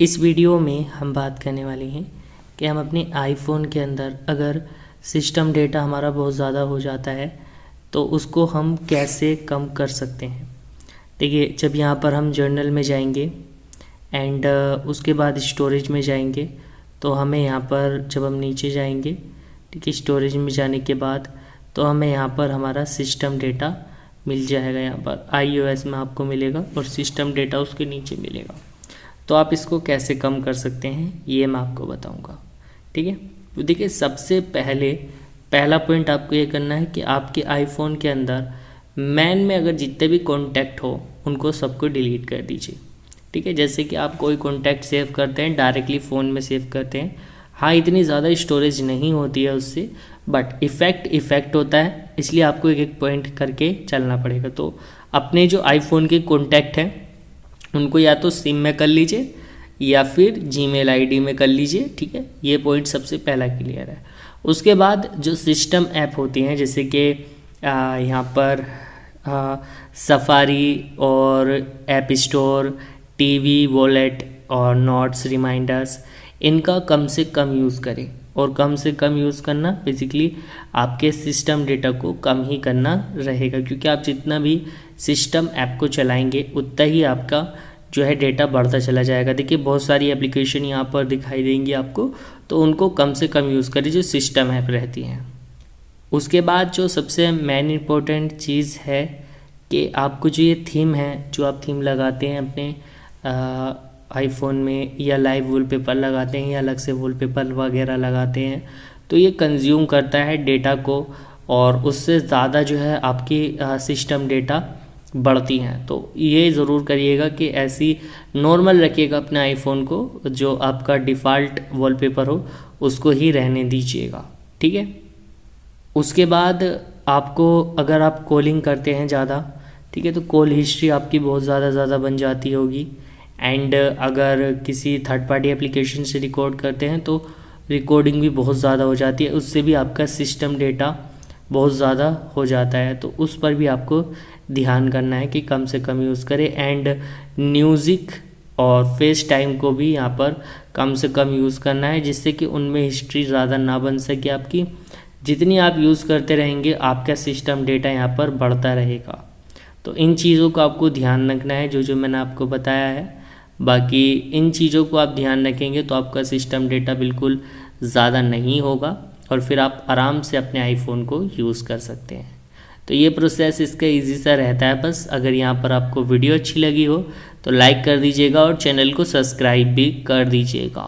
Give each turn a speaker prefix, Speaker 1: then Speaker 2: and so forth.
Speaker 1: इस वीडियो में हम बात करने वाले हैं कि हम अपने आईफोन के अंदर अगर सिस्टम डेटा हमारा बहुत ज़्यादा हो जाता है तो उसको हम कैसे कम कर सकते हैं। देखिए, जब यहाँ पर हम जर्नल में जाएंगे एंड उसके बाद स्टोरेज में जाएंगे तो हमें यहाँ पर जब हम नीचे जाएंगे, ठीक है, स्टोरेज में जाने के बाद तो हमें यहाँ पर हमारा सिस्टम डेटा मिल जाएगा। यहाँ पर iOS में आपको मिलेगा और सिस्टम डेटा उसके नीचे मिलेगा। तो आप इसको कैसे कम कर सकते हैं ये मैं आपको बताऊंगा, ठीक है। तो देखिए, सबसे पहला पॉइंट आपको ये करना है कि आपके आईफोन के अंदर मैन में अगर जितने भी कॉन्टैक्ट हो उनको सबको डिलीट कर दीजिए, ठीक है। जैसे कि आप कोई कॉन्टैक्ट सेव करते हैं डायरेक्टली फ़ोन में सेव करते हैं, हाँ इतनी ज़्यादा स्टोरेज नहीं होती है उससे, बट इफ़ेक्ट होता है, इसलिए आपको एक एक पॉइंट करके चलना पड़ेगा। तो अपने जो आईफोन के कॉन्टैक्ट हैं उनको या तो सिम में कर लीजिए या फिर जीमेल आईडी में कर लीजिए, ठीक है। ये पॉइंट सबसे पहला क्लियर है। उसके बाद जो सिस्टम ऐप होती हैं जैसे कि यहाँ पर सफारी और ऐप स्टोर, टीवी, वॉलेट और नोट्स, रिमाइंडर्स, इनका कम से कम यूज़ करें। और कम से कम यूज़ करना बेसिकली आपके सिस्टम डेटा को कम ही करना रहेगा, क्योंकि आप जितना भी सिस्टम ऐप को चलाएंगे उतना ही आपका जो है डेटा बढ़ता चला जाएगा। देखिए, बहुत सारी एप्लीकेशन यहाँ पर दिखाई देंगी आपको, तो उनको कम से कम यूज़ करें जो सिस्टम ऐप रहती हैं। उसके बाद जो सबसे मेन इम्पोर्टेंट चीज़ है कि आपको जो ये थीम है, जो आप थीम लगाते हैं अपने आईफोन में या लाइव वॉलपेपर लगाते हैं या अलग से वॉलपेपर वगैरह लगाते हैं, तो ये कंज्यूम करता है डेटा को और उससे ज़्यादा जो है आपकी सिस्टम डेटा बढ़ती हैं। तो ये ज़रूर करिएगा कि ऐसी नॉर्मल रखिएगा अपने आईफोन को, जो आपका डिफ़ॉल्ट वॉलपेपर हो उसको ही रहने दीजिएगा, ठीक है। उसके बाद आपको अगर आप कॉलिंग करते हैं ज़्यादा, ठीक है, तो कॉल हिस्ट्री आपकी बहुत ज़्यादा बन जाती होगी। एंड अगर किसी थर्ड पार्टी एप्लीकेशन से रिकॉर्ड करते हैं तो रिकॉर्डिंग भी बहुत ज़्यादा हो जाती है, उससे भी आपका सिस्टम डेटा बहुत ज़्यादा हो जाता है। तो उस पर भी आपको ध्यान करना है कि कम से कम यूज़ करें। एंड म्यूज़िक और फेस टाइम को भी यहाँ पर कम से कम यूज़ करना है, जिससे कि उनमें हिस्ट्री ज़्यादा ना बन सके आपकी। जितनी आप यूज़ करते रहेंगे आपका सिस्टम डेटा यहाँ पर बढ़ता रहेगा। तो इन चीज़ों को आपको ध्यान रखना है, जो मैंने आपको बताया है। बाकी इन चीज़ों को आप ध्यान रखेंगे तो आपका सिस्टम डेटा बिल्कुल ज़्यादा नहीं होगा और फिर आप आराम से अपने आईफोन को यूज़ कर सकते हैं। तो ये प्रोसेस इसका ईजी सा रहता है। बस अगर यहाँ पर आपको वीडियो अच्छी लगी हो तो लाइक कर दीजिएगा और चैनल को सब्सक्राइब भी कर दीजिएगा।